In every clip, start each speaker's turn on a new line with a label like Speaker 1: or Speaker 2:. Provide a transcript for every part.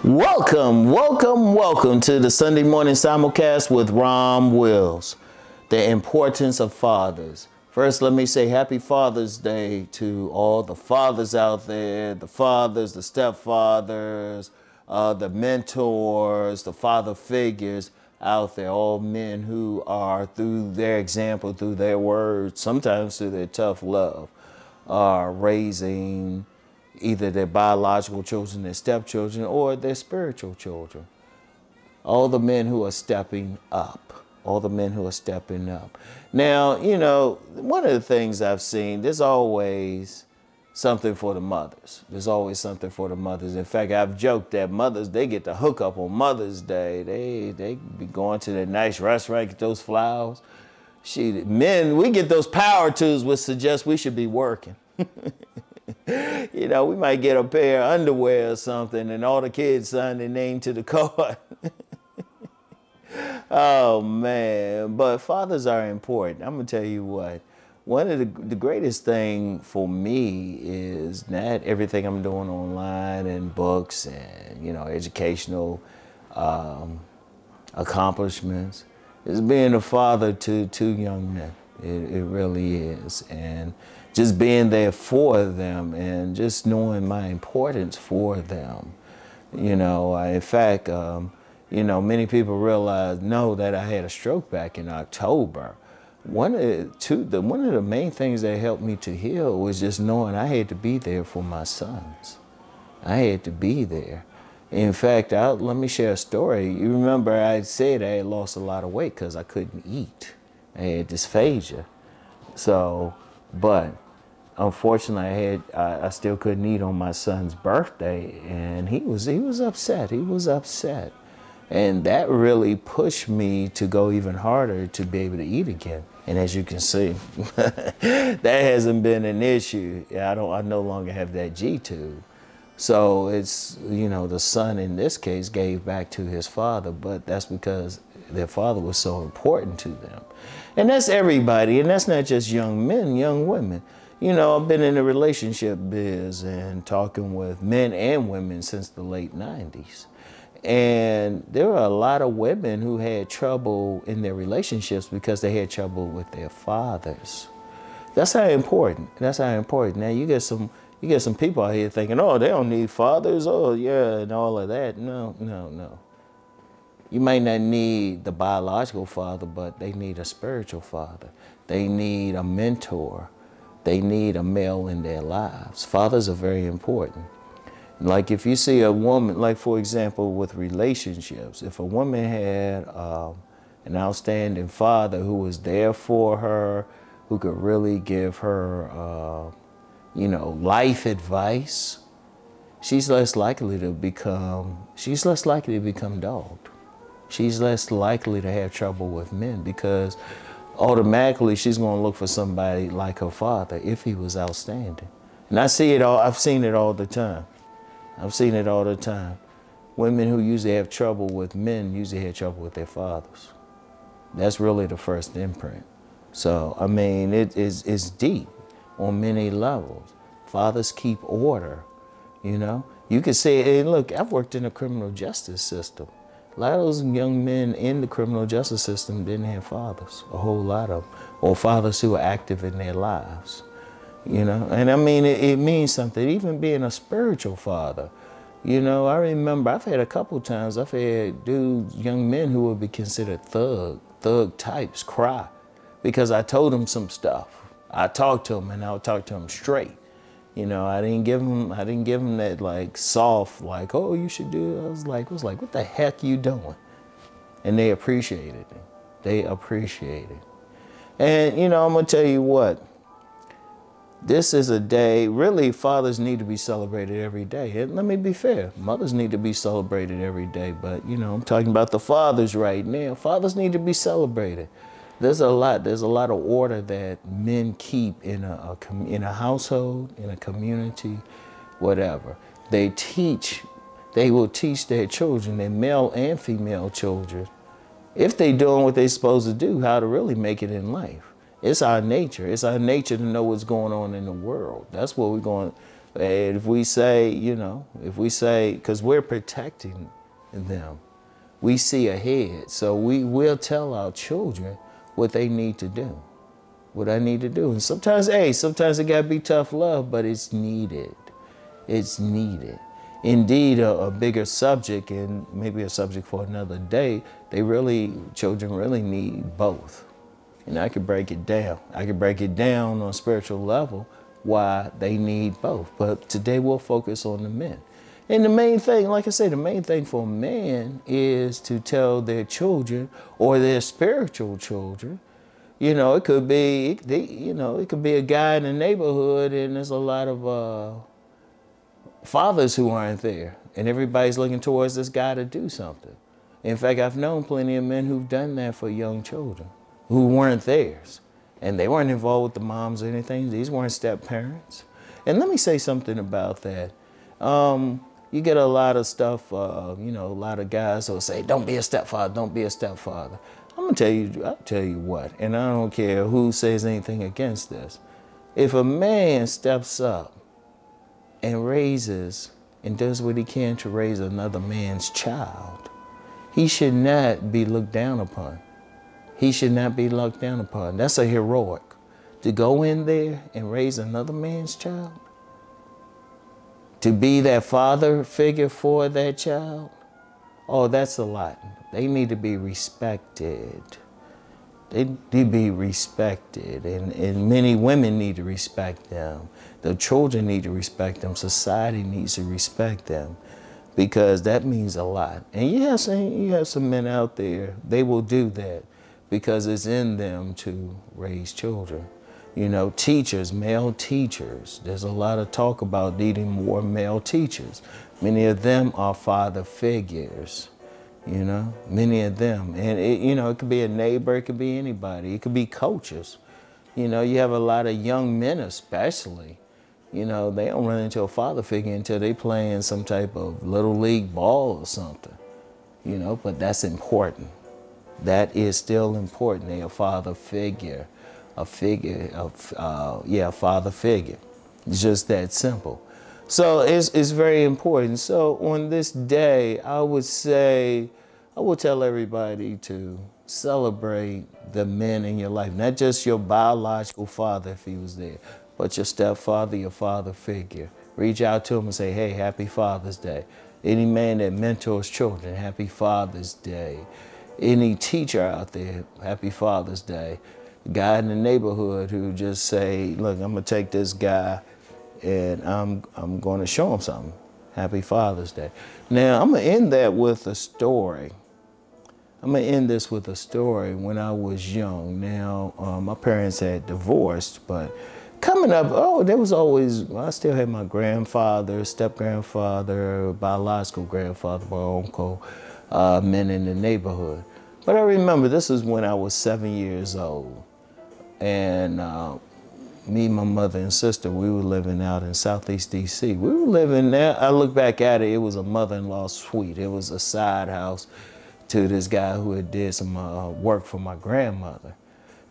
Speaker 1: Welcome to the Sunday morning simulcast with Rom Wills. The importance of fathers. First, let me say happy Father's Day to all the fathers out there, the fathers, the stepfathers, the mentors, the father figures out there, all men who are, through their example, through their words, sometimes through their tough love, are raising either their biological children, their stepchildren, or their spiritual children. All the men who are stepping up. All the men who are stepping up. Now, you know, one of the things I've seen, there's always something for the mothers. There's always something for the mothers. In fact, I've joked that mothers, they get to hook up on Mother's Day. They be going to the nice restaurant, get those flowers. Men, we get those power tools which suggest we should be working. You know, we might get a pair of underwear or something and all the kids sign their name to the card. Oh, man. But fathers are important. I'm going to tell you what. One of the greatest thing for me is not everything I'm doing online and books and, you know, educational accomplishments. Is being a father to two young men. It really is. And just being there for them and just knowing my importance for them. You know, in fact, you know, many people know that I had a stroke back in October. One of the main things that helped me to heal was just knowing I had to be there for my sons. I had to be there. In fact, let me share a story. You remember I said I had lost a lot of weight because I couldn't eat. I had dysphagia. So, but unfortunately, I still couldn't eat on my son's birthday, and he was upset. He was upset, and that really pushed me to go even harder to be able to eat again. And as you can see, that hasn't been an issue. I no longer have that G-tube. So it's, you know, the son in this case gave back to his father, but that's because their father was so important to them. And that's everybody, and that's not just young men, young women. You know, I've been in the relationship biz and talking with men and women since the late 90s. And there are a lot of women who had trouble in their relationships because they had trouble with their fathers. That's how important. That's how important. Now you get some people out here thinking, oh, they don't need fathers, oh yeah, and all of that. No, no, no. You might not need the biological father, but they need a spiritual father. They need a mentor. They need a male in their lives. Fathers are very important. Like if you see a woman, like for example, with relationships, if a woman had an outstanding father who was there for her, who could really give her, you know, life advice, she's less likely to become dogged. She's less likely to have trouble with men because automatically she's going to look for somebody like her father if he was outstanding. And I see it all. I've seen it all the time. I've seen it all the time. Women who usually have trouble with men usually have trouble with their fathers. That's really the first imprint. So, I mean, it's deep on many levels. Fathers keep order, you know. You could say, hey, look, I've worked in the criminal justice system. A lot of those young men in the criminal justice system didn't have fathers, a whole lot of them, or fathers who were active in their lives, you know. And I mean, it means something, even being a spiritual father. You know, I remember I've had a couple times, I've had young men who would be considered thug types cry because I told them some stuff. I talked to them and I would talk to them straight. You know, I didn't give them that like soft, like, oh, you should do it. I was like, what the heck you doing? And they appreciated it. They appreciate it. And, you know, I'm going to tell you what, this is a day, really, fathers need to be celebrated every day. And let me be fair, mothers need to be celebrated every day. But, you know, I'm talking about the fathers right now. Fathers need to be celebrated. There's a lot of order that men keep in a household, in a community, whatever. They will teach their children, their male and female children, if they're doing what they're supposed to do, how to really make it in life. It's our nature. It's our nature to know what's going on in the world. That's what we're going And if we say, you know, if we say, because we're protecting them, we see ahead. So we will tell our children what they need to do, what I need to do. And sometimes, hey, sometimes it got to be tough love, but it's needed. It's needed. Indeed, a bigger subject, and maybe a subject for another day, children really need both. And I could break it down. I could break it down on a spiritual level why they need both. But today we'll focus on the men. And the main thing, like I said, the main thing for a man is to tell their children or their spiritual children, you know, it could be, it could be a guy in the neighborhood and there's a lot of fathers who aren't there. And everybody's looking towards this guy to do something. In fact, I've known plenty of men who've done that for young children who weren't theirs. And they weren't involved with the moms or anything. These weren't step parents. And let me say something about that. You get a lot of stuff, a lot of guys will say, don't be a stepfather, don't be a stepfather. I'll tell you what, and I don't care who says anything against this. If a man steps up and raises and does what he can to raise another man's child, he should not be looked down upon. He should not be looked down upon. That's a heroic. To go in there and raise another man's child, to be that father figure for that child, oh, that's a lot. They need to be respected. They need to be respected. And many women need to respect them. The children need to respect them. Society needs to respect them because that means a lot. And you have some men out there, they will do that because it's in them to raise children. You know, teachers, male teachers. There's a lot of talk about needing more male teachers. Many of them are father figures, you know, many of them. And, it could be a neighbor, it could be anybody. It could be coaches. You know, you have a lot of young men especially. You know, they don't run into a father figure until they play in some type of little league ball or something, you know, but that's important. That is still important. They're a father figure. A father figure. It's just that simple. So it's very important. So on this day, I would tell everybody to celebrate the men in your life, not just your biological father if he was there, but your stepfather, your father figure. Reach out to him and say, hey, happy Father's Day. Any man that mentors children, happy Father's Day. Any teacher out there, happy Father's Day. Guy in the neighborhood who just say, look, I'm gonna take this guy and I'm gonna show him something. Happy Father's Day. Now, I'm gonna end that with a story. I'm gonna end this with a story when I was young. Now, my parents had divorced, but coming up, there was always, I still had my grandfather, step-grandfather, biological grandfather, my uncle, men in the neighborhood. But I remember this is when I was 7 years old. And me, my mother and sister, we were living out in Southeast DC. We were living there. I look back at it, it was a mother-in-law suite. It was a side house to this guy who had did some work for my grandmother,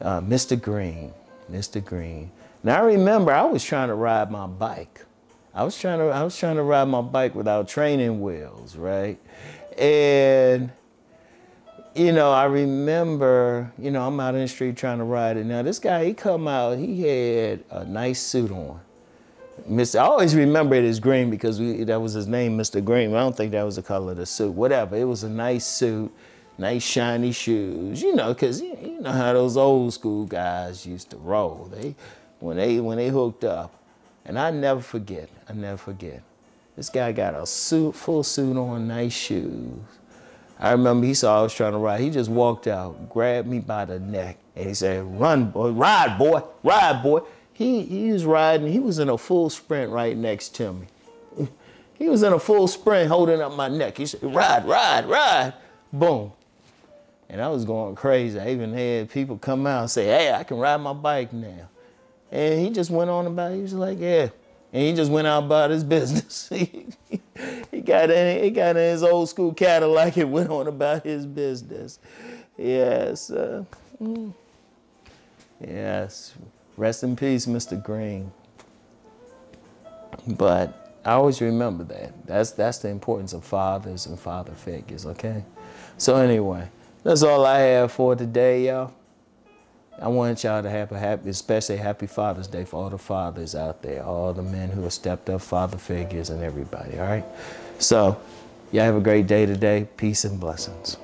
Speaker 1: Mr. Green. Now I remember I was trying to ride my bike. I was trying to ride my bike without training wheels, right? And I remember, I'm out in the street trying to ride it. Now, this guy, he come out, he had a nice suit on. I always remember it as Green because that was his name, Mr. Green. I don't think that was the color of the suit, whatever. It was a nice suit, nice shiny shoes, because you know how those old school guys used to roll. When they hooked up. And I never forget. This guy got a full suit on, nice shoes. I remember he saw I was trying to ride. He just walked out, grabbed me by the neck, and he said, run, boy, ride, boy, ride, boy. He was riding. He was in a full sprint right next to me. He was in a full sprint holding up my neck. He said, ride, ride, ride. Boom. And I was going crazy. I even had people come out and say, hey, I can ride my bike now. And he just went on about it. He was like, yeah. And he just went out about his business. He got in his old school Cadillac and went on about his business. Yes. Yes. Rest in peace, Mr. Green. But I always remember that. That's the importance of fathers and father figures, okay? So anyway, that's all I have for today, y'all. I want y'all to have a happy, especially happy Father's Day for all the fathers out there, all the men who have stepped up, father figures and everybody, all right? So, y'all have a great day today. Peace and blessings.